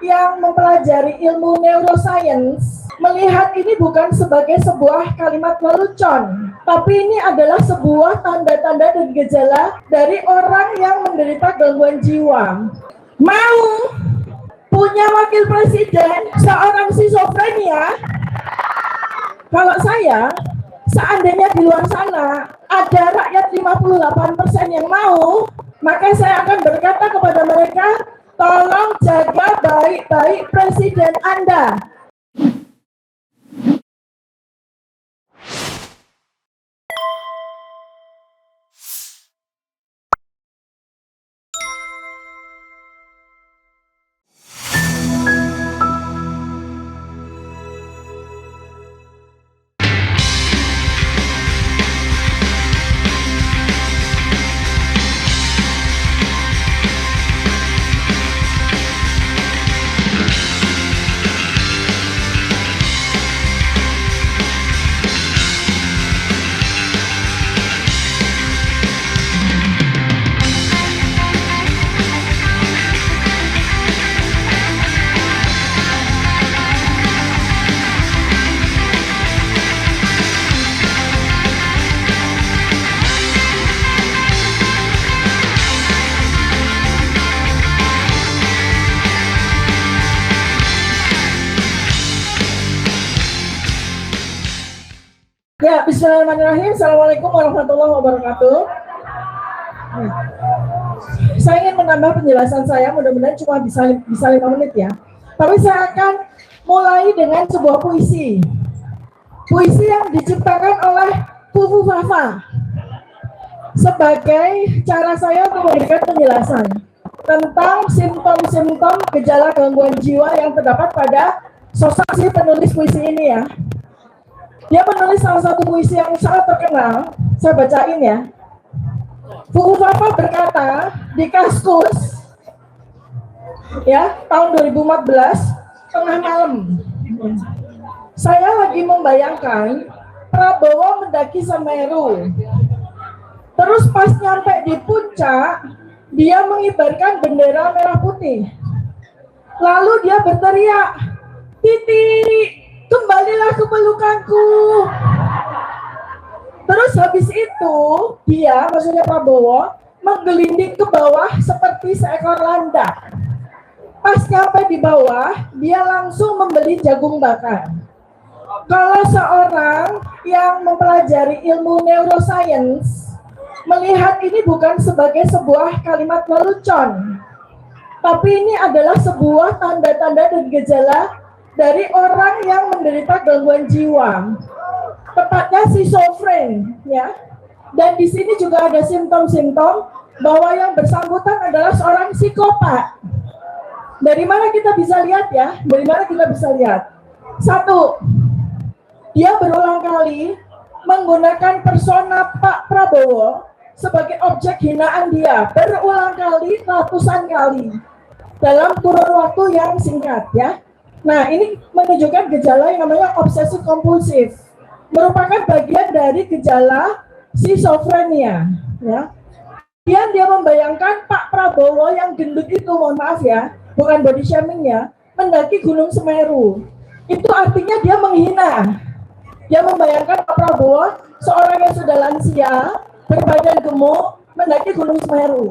yang mempelajari ilmu neuroscience melihat ini bukan sebagai sebuah kalimat lelucon, tapi ini adalah sebuah tanda-tanda dan gejala dari orang yang menderita gangguan jiwa. Mau punya wakil presiden seorang skizofrenia? Kalau saya, seandainya di luar sana ada rakyat 58% yang mau, maka saya akan berkata kepada mereka, tolong jaga baik-baik presiden Anda. Ya, bismillahirrahmanirrahim. Assalamualaikum warahmatullahi wabarakatuh. Saya ingin menambah penjelasan saya, mudah-mudahan cuma bisa 5 menit ya. Tapi saya akan mulai dengan sebuah puisi. Puisi yang diciptakan oleh Fufu Fafa sebagai cara saya untuk memberikan penjelasan tentang simptom-simptom gejala gangguan jiwa yang terdapat pada sosok si penulis puisi ini ya. Dia menulis salah satu puisi yang sangat terkenal, saya bacain ya. Fufu Fafa berkata di Kaskus, ya, tahun 2014, tengah malam. Saya lagi membayangkan Prabowo mendaki Semeru. Terus pas nyampe di puncak, dia mengibarkan bendera merah putih. Lalu dia berteriak, "Titik! Kembalilah ke pelukanku." Terus habis itu dia, maksudnya Prabowo, menggelinding ke bawah seperti seekor landak. Pas nyampe di bawah, dia langsung membeli jagung bakar. Kalau seorang yang mempelajari ilmu neuroscience melihat ini bukan sebagai sebuah kalimat lelucon, tapi ini adalah sebuah tanda-tanda dan gejala dari orang yang menderita gangguan jiwa, tepatnya skizofren, ya. Dan di sini juga ada simptom-simptom bahwa yang bersangkutan adalah seorang psikopat. Dari mana kita bisa lihat ya? Dari mana kita bisa lihat? Satu, dia berulang kali menggunakan persona Pak Prabowo sebagai objek hinaan dia, berulang kali, ratusan kali dalam kurun waktu yang singkat, ya. Nah, ini menunjukkan gejala yang namanya obsesif kompulsif, merupakan bagian dari gejala skizofrenia, ya. Kemudian dia membayangkan Pak Prabowo yang gendut itu, mohon maaf ya, bukan body shaming ya, mendaki Gunung Semeru. Itu artinya dia menghina. Dia membayangkan Pak Prabowo seorang yang sudah lansia, berbadan gemuk, mendaki Gunung Semeru.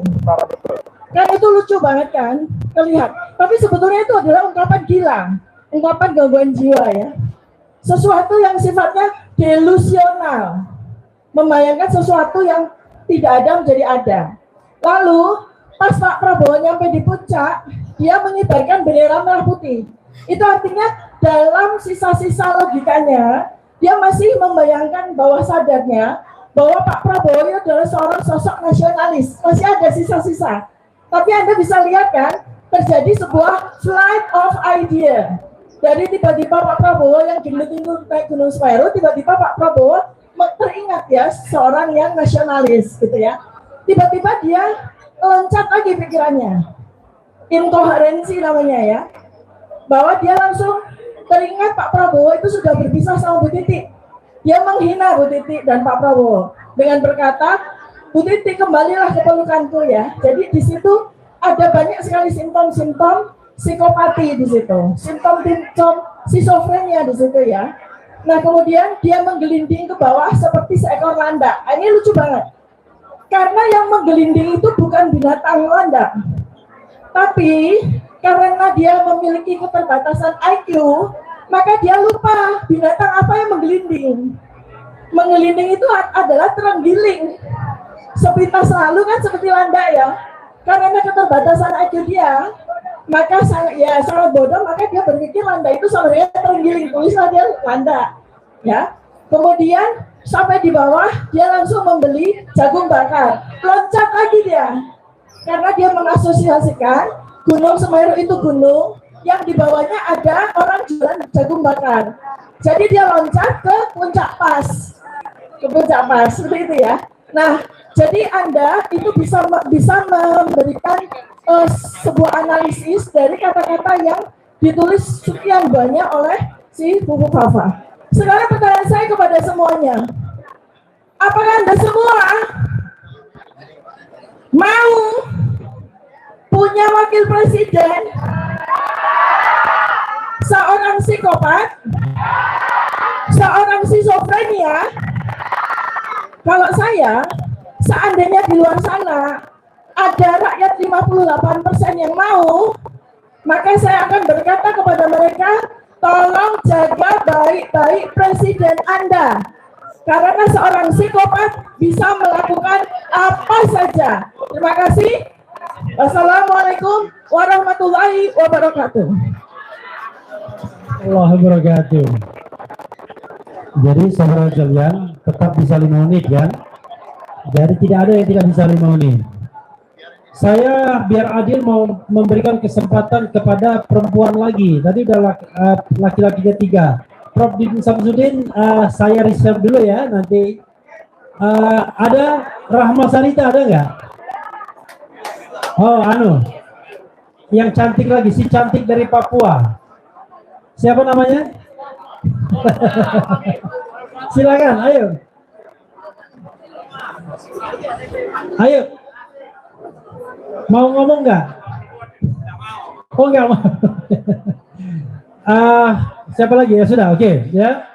Kan itu lucu banget kan, terlihat. Tapi sebetulnya itu adalah ungkapan gila, ungkapan gangguan jiwa ya. Sesuatu yang sifatnya delusional, membayangkan sesuatu yang tidak ada menjadi ada. Lalu pas Pak Prabowo nyampe di puncak, dia mengibarkan bendera merah putih. Itu artinya dalam sisa-sisa logikanya, dia masih membayangkan bawah sadarnya bahwa Pak Prabowo itu adalah seorang sosok nasionalis. Masih ada sisa-sisa. Tapi Anda bisa lihat kan, terjadi sebuah flight of idea. Dari tiba-tiba Pak Prabowo yang gendut-gendut naik Gunung Semeru, tiba-tiba Pak Prabowo teringat ya, seorang yang nasionalis gitu ya. Tiba-tiba dia loncat lagi pikirannya. Inkoherensi namanya ya. Bahwa dia langsung teringat Pak Prabowo itu sudah berpisah sama Bu Titi. Dia menghina Bu Titi dan Pak Prabowo dengan berkata, "Bu Titi, kembalilah ke pelukanku ya." Jadi di situ ada banyak sekali simptom-simptom psikopati di situ, simptom-simptom skizofrenia di situ ya. Nah kemudian dia menggelinding ke bawah seperti seekor landak. Ini lucu banget. Karena yang menggelinding itu bukan binatang landak, tapi karena dia memiliki keterbatasan IQ, maka dia lupa binatang apa yang menggelinding. Menggelinding itu adalah terenggiling. Sepintas lalu kan seperti landak ya. Karena keterbatasan IQ dia, maka ya sangat bodoh, maka dia berpikir landak itu sebenarnya terenggiling, tulislah dia landak. Ya. Kemudian sampai di bawah dia langsung membeli jagung bakar, loncat lagi dia, karena dia mengasosiasikan Gunung Semeru itu gunung yang di bawahnya ada orang jualan jagung bakar. Jadi dia loncat ke puncak pas, seperti itu ya. Nah, jadi Anda itu bisa memberikan sebuah analisis dari kata-kata yang ditulis sekian banyak oleh si Buku Fafa. Sekarang pertanyaan saya kepada semuanya, apakah Anda semua mau punya wakil presiden seorang psikopat, seorang skizofrenia? Kalau saya, seandainya di luar sana ada rakyat 58% yang mau, maka saya akan berkata kepada mereka, tolong jaga baik-baik presiden Anda. Karena seorang psikopat bisa melakukan apa saja. Terima kasih. Wassalamualaikum warahmatullahi wabarakatuh. Warahmatullahi wabarakatuh. Jadi saudara sekalian tetap bisa 5 menit kan? Jadi tidak ada yang tidak bisa 5 menit. Saya biar adil mau memberikan kesempatan kepada perempuan lagi. Tadi udah laki-lakinya 3. Prof. Didin Samsudin, saya reserve dulu ya. Nanti ada Rahma Sarita, ada nggak? Oh, yang cantik lagi, si cantik dari Papua. Siapa namanya? Silakan, ayo. Ayo. Mau ngomong nggak? Oh nggak mau. Siapa lagi ya, sudah oke ya.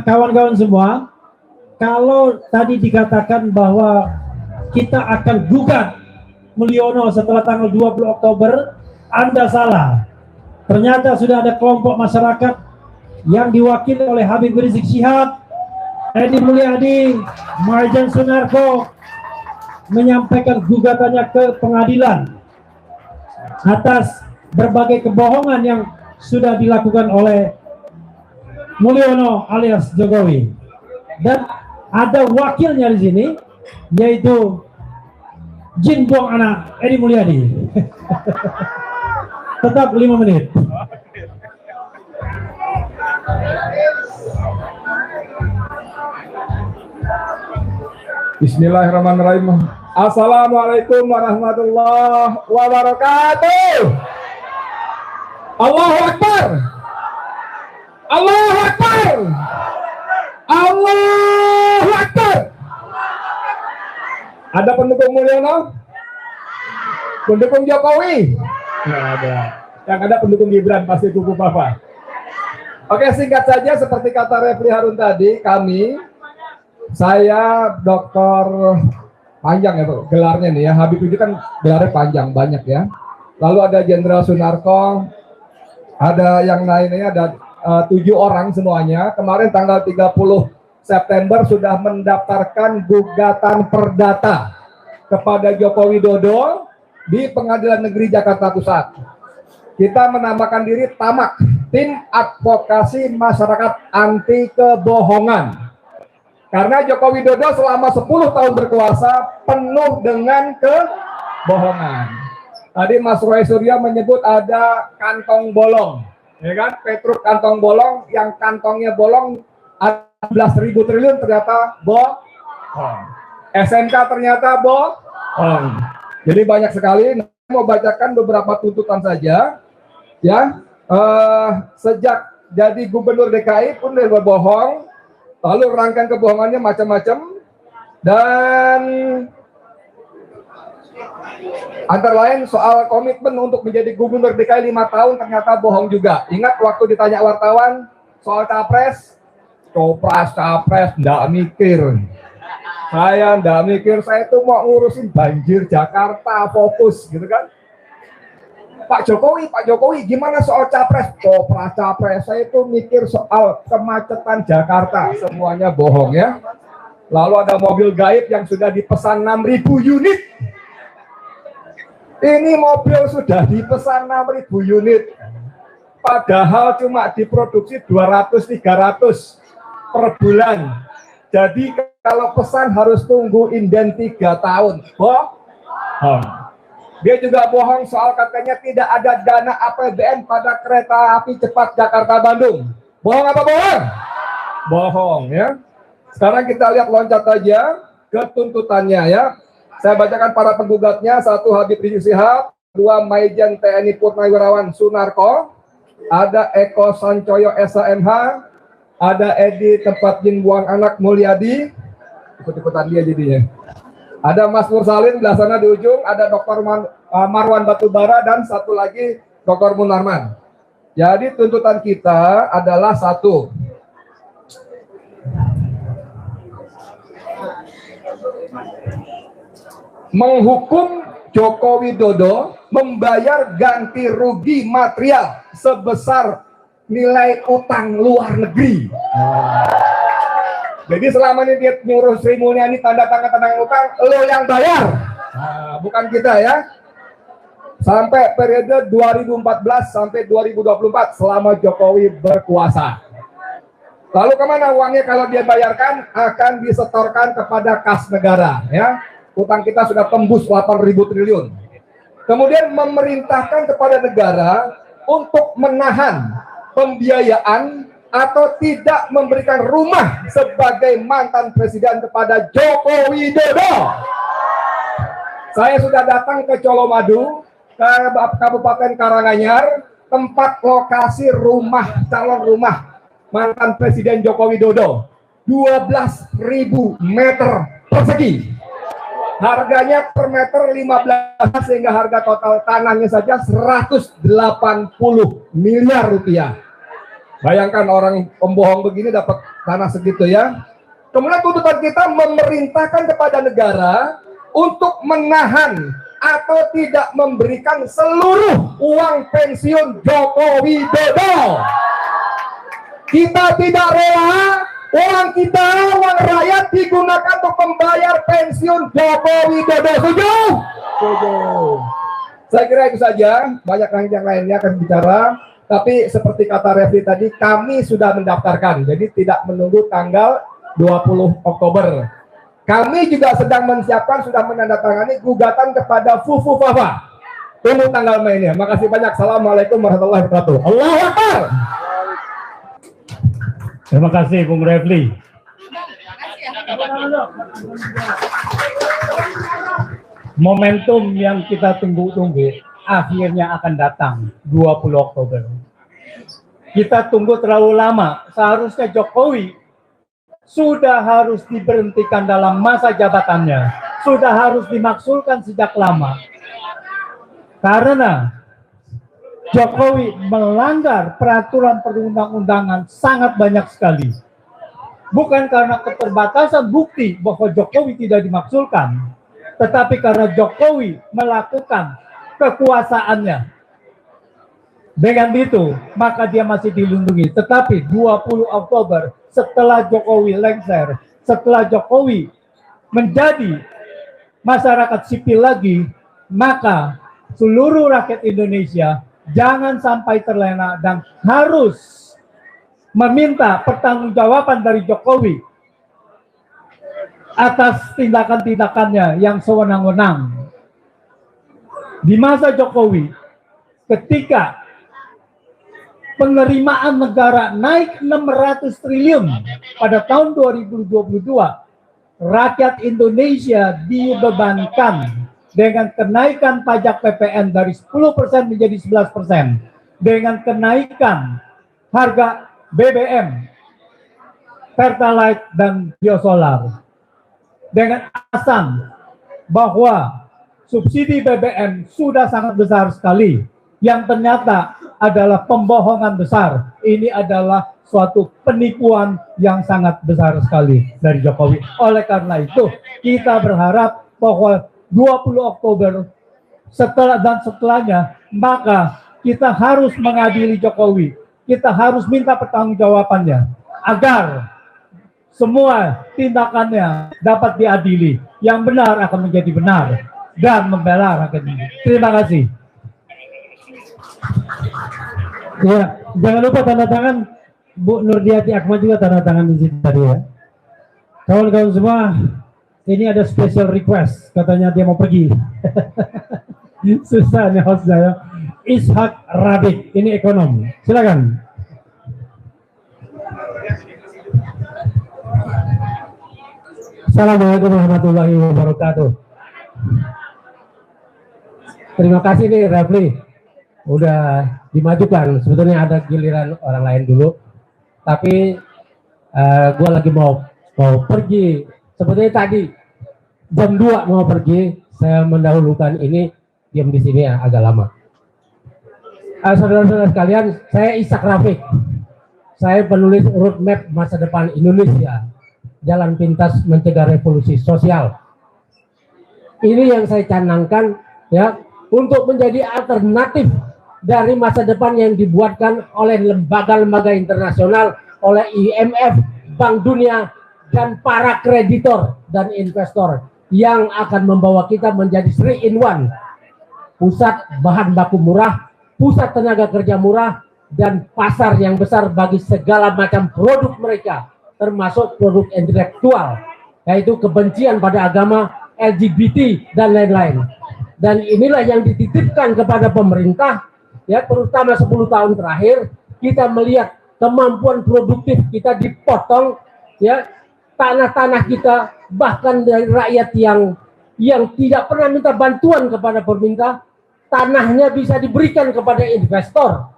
Kawan-kawan semua, kalau tadi dikatakan bahwa kita akan gugat Mulyono setelah tanggal 20 Oktober, Anda salah. Ternyata sudah ada kelompok masyarakat yang diwakili oleh Habib Rizik Syihab, Edi Mulyadi, Marjan Sunarko menyampaikan gugatannya ke pengadilan atas berbagai kebohongan yang sudah dilakukan oleh Mulyono alias Jokowi. Dan ada wakilnya di sini, yaitu Jin buang anak Edi Mulyadi. Tetap 5 menit. Bismillahirrahmanirrahim. Assalamualaikum warahmatullahi wabarakatuh. Allahu Akbar. Allahu Akbar. Allahu Akbar. Ada pendukung Mulyono? Pendukung Jokowi? Nggak ada. Yang ada pendukung Gibran, pasti Kuku Papa. Oke, singkat saja seperti kata Refli Harun tadi, saya dokter panjang ya gelarnya nih ya. Habib itu kan gelarnya panjang banyak ya. Lalu ada Jenderal Sunarko, ada yang lainnya, ada 7 orang semuanya. Kemarin tanggal 30 September sudah mendaftarkan gugatan perdata kepada Joko Widodo di Pengadilan Negeri Jakarta Pusat. Kita menamakan diri TAMAK, Tim Advokasi Masyarakat Anti Kebohongan. Karena Joko Widodo selama 10 tahun berkuasa penuh dengan kebohongan. Tadi Mas Roy Surya menyebut ada kantong bolong, ya kan? Petruk kantong bolong, yang kantongnya bolong 11.000 triliun ternyata bohong. SMK ternyata bohong. Jadi banyak sekali. Mau bacakan beberapa tuntutan saja, ya. Sejak jadi gubernur DKI pun dia berbohong. Lalu rangkaian kebohongannya macam-macam, dan Antara lain soal komitmen untuk menjadi gubernur DKI 5 tahun ternyata bohong juga. Ingat waktu ditanya wartawan soal capres, capres nggak mikir. Saya nggak mikir, saya tuh mau ngurusin banjir Jakarta, fokus gitu kan. Pak Jokowi, gimana soal capres? Capres, saya itu mikir soal kemacetan Jakarta, semuanya bohong ya. Lalu ada mobil gaib yang sudah dipesan 6.000 unit. Ini mobil sudah dipesan 6.000 unit. Padahal cuma diproduksi 200-300 per bulan. Jadi kalau pesan harus tunggu inden 3 tahun. Bohong. Dia juga bohong soal katanya tidak ada dana APBN pada kereta api cepat Jakarta-Bandung. Bohong apa bohong? Bohong ya. Sekarang kita lihat loncat aja ke tuntutannya ya. Saya bacakan para penggugatnya. 1 Habib Rizik Syihab, 2 Maijen TNI Purnawirawan Sunarko, ada Eko Sancoyo SHMH, ada Edi tempat jin buang anak Mulyadi, ikut-ikutan dia jadinya. Ada Mas Mursalin belah sana di ujung, ada Dr. Marwan Batubara, dan satu lagi Dr. Munarman. Jadi tuntutan kita adalah 1. Menghukum Joko Widodo membayar ganti rugi material sebesar nilai utang luar negeri. Jadi selama ini dia nyuruh Sri Mulyani tanda tangan utang, lo yang bayar, bukan kita ya. Sampai periode 2014 sampai 2024 selama Jokowi berkuasa. Lalu kemana uangnya kalau dia bayarkan? Akan disetorkan kepada kas negara ya. Utang kita sudah tembus 8.000 triliun. Kemudian memerintahkan kepada negara untuk menahan pembiayaan atau tidak memberikan rumah sebagai mantan presiden kepada Joko Widodo. Saya sudah datang ke Colomadu, ke Kabupaten Karanganyar, tempat lokasi calon rumah mantan presiden Joko Widodo. 12.000 meter persegi. Harganya per meter 15, sehingga harga total tanahnya saja 180 miliar rupiah. Bayangkan orang pembohong begini dapat tanah segitu ya. Kemudian tuntutan kita memerintahkan kepada negara untuk menahan atau tidak memberikan seluruh uang pensiun Joko Widodo. Kita tidak rela uang kita, uang rakyat digunakan untuk membayar pensiun Joko Widodo. Setuju? Setuju. Saya kira itu saja. Banyak yang lainnya akan bicara. Tapi seperti kata Refli tadi, kami sudah mendaftarkan, jadi tidak menunggu tanggal 20 Oktober. Kami juga sedang menyiapkan, sudah menandatangani gugatan kepada Fufu Fafa. Tunggu tanggal mainnya. Makasih banyak. Assalamualaikum warahmatullahi wabarakatuh. Allahu Akbar. Terima kasih Bung Refli. Momentum yang kita tunggu-tunggu akhirnya akan datang 20 Oktober. Kita tunggu terlalu lama. Seharusnya Jokowi sudah harus diberhentikan dalam masa jabatannya. Sudah harus dimaksulkan sejak lama. Karena Jokowi melanggar peraturan perundang-undangan sangat banyak sekali. Bukan karena keterbatasan bukti bahwa Jokowi tidak dimaksulkan, tetapi karena Jokowi melakukan kekuasaannya. Dengan itu, maka dia masih dilindungi. Tetapi 20 Oktober setelah Jokowi lengser, setelah Jokowi menjadi masyarakat sipil lagi, maka seluruh rakyat Indonesia jangan sampai terlena dan harus meminta pertanggungjawaban dari Jokowi atas tindakan-tindakannya yang sewenang-wenang. Di masa Jokowi, ketika penerimaan negara naik 600 triliun pada tahun 2022, rakyat Indonesia dibebankan dengan kenaikan pajak PPN dari 10% menjadi 11%, dengan kenaikan harga BBM, Pertalite, dan biosolar, dengan alasan bahwa subsidi BBM sudah sangat besar sekali, yang ternyata adalah pembohongan besar. Ini adalah suatu penipuan yang sangat besar sekali dari Jokowi. Oleh karena itu, kita berharap bahwa 20 Oktober setelahnya, maka kita harus mengadili Jokowi. Kita harus minta pertanggungjawabannya agar semua tindakannya dapat diadili. Yang benar akan menjadi benar dan membela rakyat ini. Terima kasih. Ya, jangan lupa tanda tangan Bu Nurdiati Akmal juga tanda tangan di situ tadi ya. Kawan-kawan semua, ini ada special request, katanya dia mau pergi. Susah nih host saya. Ishak Rabik, ini ekonom. Silakan. Assalamualaikum warahmatullahi wabarakatuh. Terima kasih nih Refli, udah dimajukan. Sebetulnya ada giliran orang lain dulu, tapi gue lagi mau pergi. Sebetulnya tadi jam 2 mau pergi, saya mendahulukan ini, diam di sini ya agak lama. Saudara-saudara sekalian, saya Ishak Rafiq. Saya penulis roadmap masa depan Indonesia, jalan pintas mencegah revolusi sosial. Ini yang saya canangkan ya, untuk menjadi alternatif dari masa depan yang dibuatkan oleh lembaga-lembaga internasional, oleh IMF, Bank Dunia, dan para kreditor dan investor yang akan membawa kita menjadi 3-in-1. Pusat bahan baku murah, pusat tenaga kerja murah, dan pasar yang besar bagi segala macam produk mereka, termasuk produk intelektual, yaitu kebencian pada agama, LGBT, dan lain-lain. Dan inilah yang dititipkan kepada pemerintah, ya, terutama 10 tahun terakhir, kita melihat kemampuan produktif kita dipotong, ya, tanah-tanah kita, bahkan dari rakyat yang tidak pernah minta bantuan kepada pemerintah, tanahnya bisa diberikan kepada investor.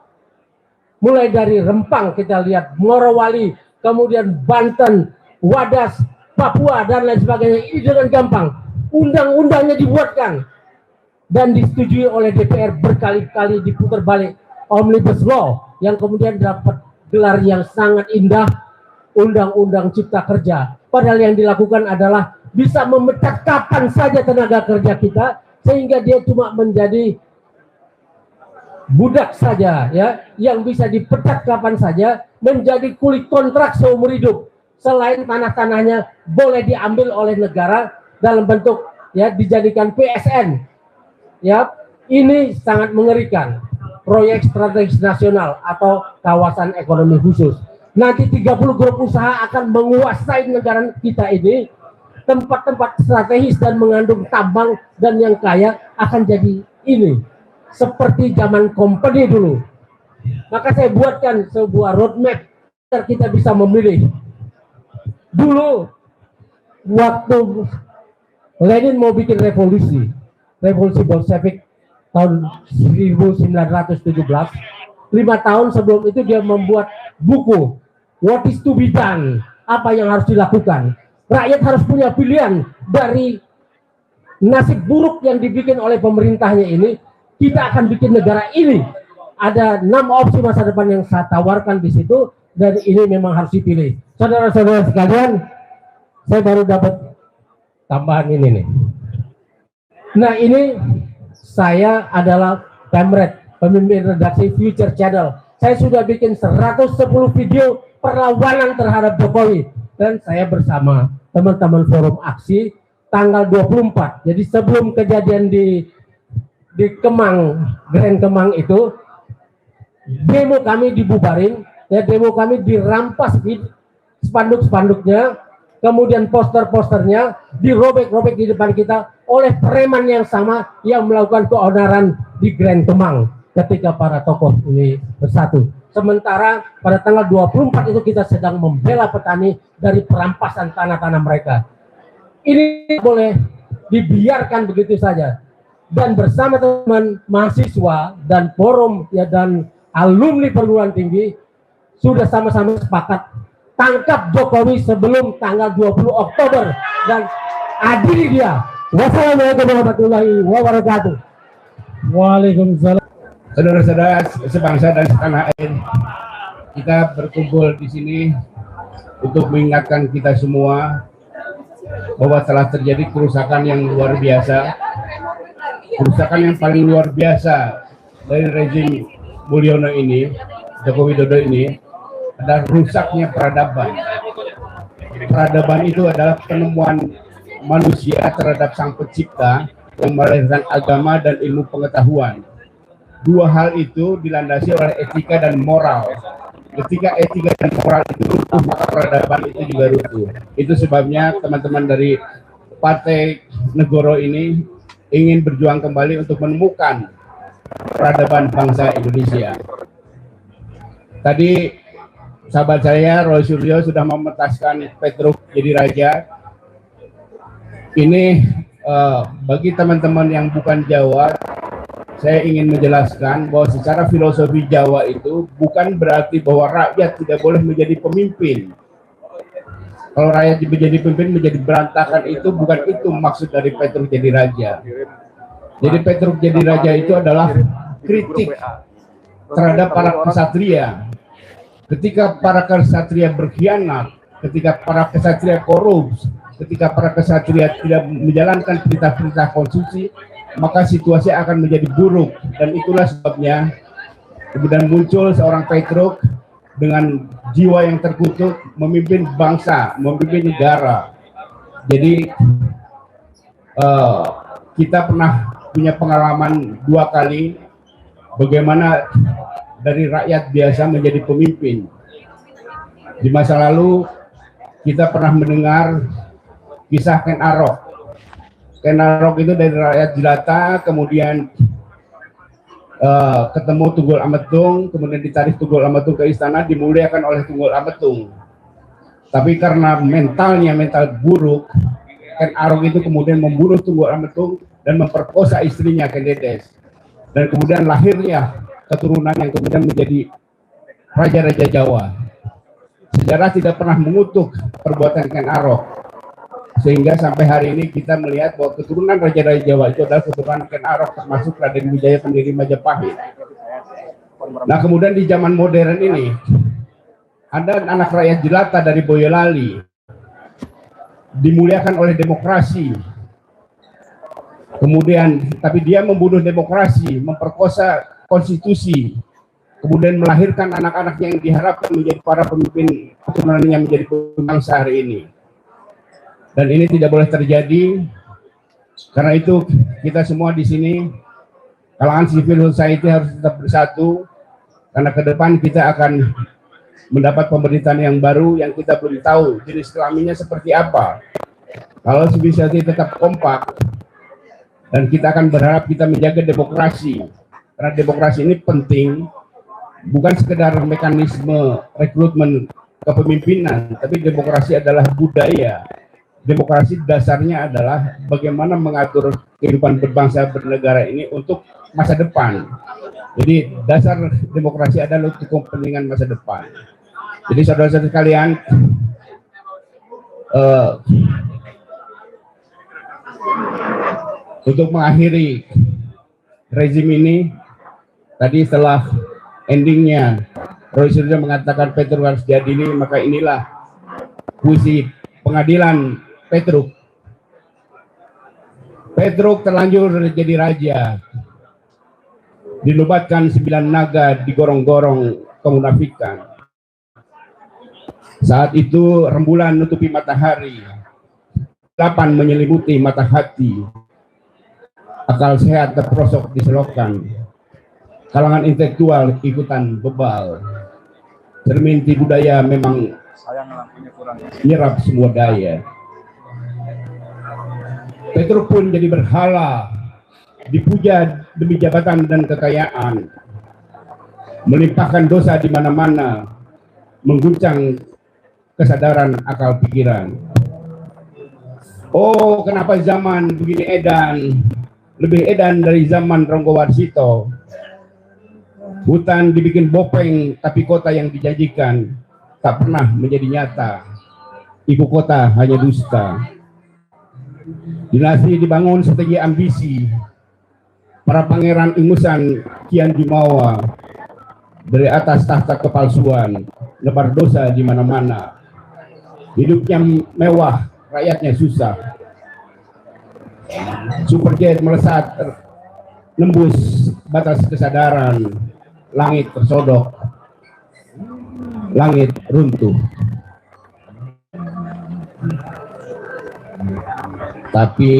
Mulai dari Rempang kita lihat, Morowali, kemudian Banten, Wadas, Papua, dan lain sebagainya. Ini dengan gampang. Undang-undangnya dibuatkan dan disetujui oleh DPR, berkali-kali diputar balik. Omnibus Law yang kemudian dapat gelar yang sangat indah, Undang-Undang Cipta Kerja. Padahal yang dilakukan adalah bisa memecat kapan saja tenaga kerja kita, sehingga dia cuma menjadi budak saja, ya, yang bisa dipecat kapan saja, menjadi kulit kontrak seumur hidup. Selain tanah-tanahnya boleh diambil oleh negara dalam bentuk, ya, dijadikan PSN. Ya, ini sangat mengerikan. Proyek strategis nasional atau kawasan ekonomi khusus. Nanti 30 grup usaha akan menguasai negara kita ini. Tempat-tempat strategis dan mengandung tambang dan yang kaya akan jadi ini. Seperti zaman company dulu. Maka saya buatkan sebuah roadmap agar kita bisa memilih. Dulu waktu Lenin mau bikin revolusi Bolshevik tahun 1917, 5 tahun sebelum itu dia membuat buku What is to be done, apa yang harus dilakukan. Rakyat harus punya pilihan dari nasib buruk yang dibikin oleh pemerintahnya ini. Kita akan bikin negara ini. Ada 6 opsi masa depan yang saya tawarkan di situ, dan ini memang harus dipilih. Saudara-saudara sekalian, saya baru dapat tambahan ini nih. Nah, ini saya adalah Pemret, pemimpin redaksi Future Channel. Saya sudah bikin 110 video perlawanan terhadap Jokowi, dan saya bersama teman-teman Forum Aksi tanggal 24. Jadi sebelum kejadian di Kemang, Grand Kemang itu, demo kami dibubarin, ya, demo kami dirampas spanduk-spanduknya, kemudian poster-posternya dirobek-robek di depan kita oleh preman yang sama yang melakukan keonaran di Grand Kemang ketika para tokoh ini bersatu. Sementara pada tanggal 24 itu kita sedang membela petani dari perampasan tanah-tanah mereka. Ini boleh dibiarkan begitu saja. Dan bersama teman mahasiswa dan forum, ya, dan alumni perguruan tinggi sudah sama-sama sepakat tangkap Jokowi sebelum tanggal 20 Oktober dan adili dia Wassalamualaikum warahmatullahi wabarakatuh. Waalaikumsalam. Saudara-saudara sebangsa dan setanah air, kita berkumpul di sini untuk mengingatkan kita semua bahwa telah terjadi kerusakan yang luar biasa, kerusakan yang paling luar biasa dari rezim Mulyono ini, Joko Widodo ini, adalah rusaknya peradaban. Peradaban itu adalah penemuan manusia terhadap Sang Pencipta yang melahirkan agama dan ilmu pengetahuan. Dua hal itu dilandasi oleh etika dan moral. Ketika etika dan moral itu runtuh, maka peradaban itu juga runtuh. Itu sebabnya teman-teman dari Partai Negoro ini ingin berjuang kembali untuk menemukan peradaban bangsa Indonesia. Tadi sahabat saya Roy Suryo sudah memetaskan Petruk jadi raja. Ini bagi teman-teman yang bukan Jawa, saya ingin menjelaskan bahwa secara filosofi Jawa itu bukan berarti bahwa rakyat tidak boleh menjadi pemimpin. Kalau rakyat menjadi pemimpin menjadi berantakan, itu bukan itu maksud dari Petruk jadi raja. Jadi Petruk jadi raja itu adalah kritik terhadap para kesatria. Ketika para kesatria berkhianat, ketika para kesatria korup, ketika para kesatria tidak menjalankan perintah-perintah konstitusi, maka situasi akan menjadi buruk. Dan itulah sebabnya kemudian muncul seorang Petruk dengan jiwa yang terkutuk memimpin bangsa, memimpin negara. Jadi kita pernah punya pengalaman dua kali bagaimana dari rakyat biasa menjadi pemimpin. Di masa lalu kita pernah mendengar kisah Ken Arok. Ken Arok itu dari rakyat jelata, kemudian ketemu Tunggul Ametung, kemudian ditarik Tunggul Ametung ke istana, dimuliakan oleh Tunggul Ametung. Tapi karena mental buruk, Ken Arok itu kemudian membunuh Tunggul Ametung dan memperkosa istrinya Ken Dedes. Dan kemudian lahirnya keturunan yang kemudian menjadi raja-raja Jawa. Sejarah tidak pernah mengutuk perbuatan Ken Arok, sehingga sampai hari ini kita melihat bahwa keturunan raja-raja Jawa itu adalah keturunan Ken Arok, termasuk Raden Wijaya pendiri Majapahit. Nah kemudian di zaman modern ini ada anak rakyat jelata dari Boyolali dimuliakan oleh demokrasi, kemudian tapi dia membunuh demokrasi, memperkosa konstitusi, kemudian melahirkan anak-anaknya yang diharapkan menjadi para pemimpin keturunannya menjadi bangsa hari ini. Dan ini tidak boleh terjadi. Karena itu kita semua di sini kalangan civil society harus tetap bersatu, karena ke depan kita akan mendapat pemerintahan yang baru yang kita belum tahu jenis kelaminnya seperti apa. Kalau civil society tetap kompak, dan kita akan berharap kita menjaga demokrasi, karena demokrasi ini penting, bukan sekedar mekanisme rekrutmen kepemimpinan, tapi demokrasi adalah budaya. Demokrasi dasarnya adalah bagaimana mengatur kehidupan berbangsa bernegara ini untuk masa depan. Jadi dasar demokrasi adalah untuk kepentingan masa depan. Jadi saudara-saudara sekalian, untuk mengakhiri rezim ini, tadi setelah endingnya Roy Suryo mengatakan Petruk harus diadili, maka inilah puisi pengadilan Petruk. Petruk terlanjur jadi raja, dilubatkan 9 naga, digorong-gorong kemunafikan. Saat itu rembulan menutupi matahari, 8 menyelimuti mata hati, akal sehat terperosok diselokan, kalangan intelektual ikutan bebal, cermin di budaya memang nyerap semua daya. Petruk pun jadi berhala, dipuja demi jabatan dan kekayaan, melimpahkan dosa di mana-mana, mengguncang kesadaran akal pikiran. Oh, kenapa zaman begini edan, lebih edan dari zaman Ronggo Warsito. Hutan dibikin bopeng, tapi kota yang dijanjikan tak pernah menjadi nyata. Ibu kota hanya dusta. Dinasti dibangun strategi ambisi. Para pangeran ingusan kian jumawa dari atas tahta kepalsuan, nebar dosa di mana-mana. Hidupnya mewah, rakyatnya susah. Superjet melesat nembus batas kesadaran, langit tersodok, langit runtuh. Tapi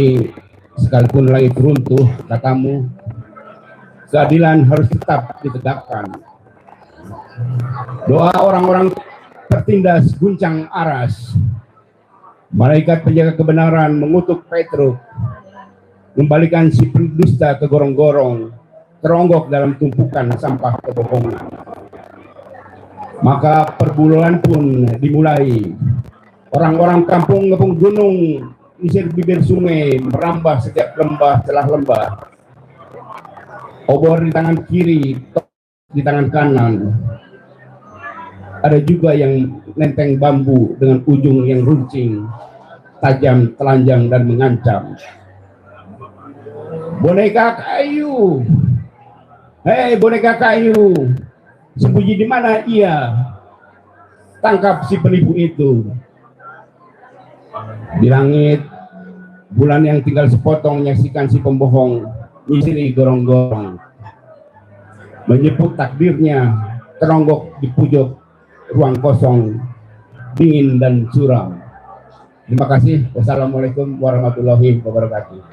sekalipun langit runtuh, katamu, keadilan harus tetap ditegakkan. Doa orang-orang tertindas guncang aras. Malaikat penjaga kebenaran mengutuk Petrus, membalikan si pendusta ke gorong-gorong, teronggok dalam tumpukan sampah kebohongan. Maka perburuan pun dimulai. Orang-orang kampung ngepung gunung, isir bibir sungai, merambah setiap lembah celah lembah. Obor di tangan kiri, di tangan kanan. Ada juga yang nenteng bambu dengan ujung yang runcing, tajam, telanjang, dan mengancam. Boneka kayu, hei boneka kayu, sembunyi di mana ia? Tangkap si penipu itu. Di langit, bulan yang tinggal sepotong menyaksikan si pembohong nyisiri gorong-gorong, menyebut takdirnya teronggok di pojok ruang kosong, dingin dan suram. Terima kasih. Wassalamualaikum warahmatullahi wabarakatuh.